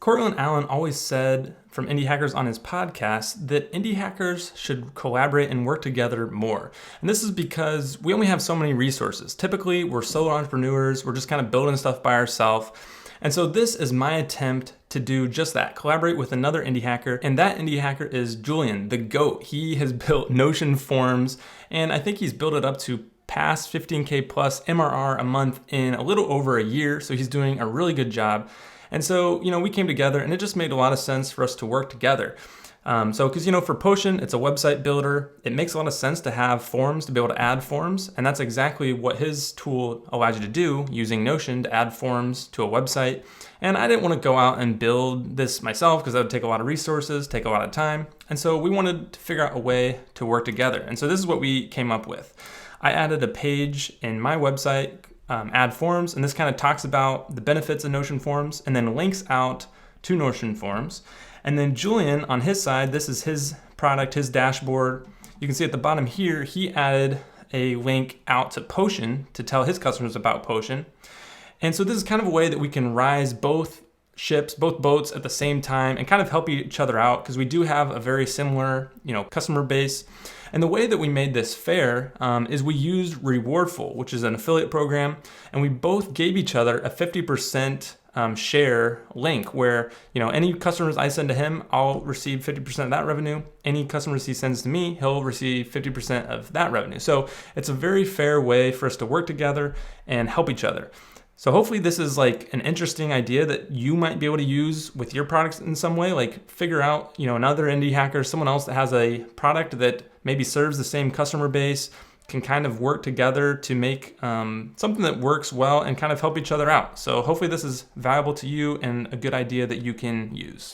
Cortland Allen always said from Indiehackers on his podcast that Indiehackers should collaborate and work together more. And this is because we only have so many resources. Typically, we're solo entrepreneurs. We're just kind of building stuff by ourselves. And so this is my attempt to do just that, collaborate with another indie hacker. And that indie hacker is Julian, the GOAT. He has built Notion forms, and I think he's built it up to past 15K plus MRR a month in a little over a year. So he's doing a really good job. And so, we came together and it just made a lot of sense for us to work together. Because, for Potion, it's a website builder. It makes a lot of sense to have forms, to be able to add forms. And that's exactly what his tool allows you to do, using Notion to add forms to a website. And I didn't want to go out and build this myself because that would take a lot of resources, take a lot of time. And so we wanted to figure out a way to work together. And so this is what we came up with. I added a page in my website, add forms, and this kind of talks about the benefits of Notion forms and then links out to Notion forms. And then Julian, on his side, this is his product, his dashboard. You can see at the bottom here, he added a link out to Potion to tell his customers about Potion. And so this is kind of a way that we can rise both ships, both boats at the same time and kind of help each other out because we do have a very similar, customer base. And the way that we made this fair is we used Rewardful, which is an affiliate program, and we both gave each other a 50% share link where, any customers I send to him, I'll receive 50% of that revenue. Any customers he sends to me, he'll receive 50% of that revenue. So it's a very fair way for us to work together and help each other. So hopefully this is like an interesting idea that you might be able to use with your products in some way, like figure out, another indie hacker, someone else that has a product that maybe serves the same customer base, can kind of work together to make something that works well and kind of help each other out. So hopefully this is valuable to you and a good idea that you can use.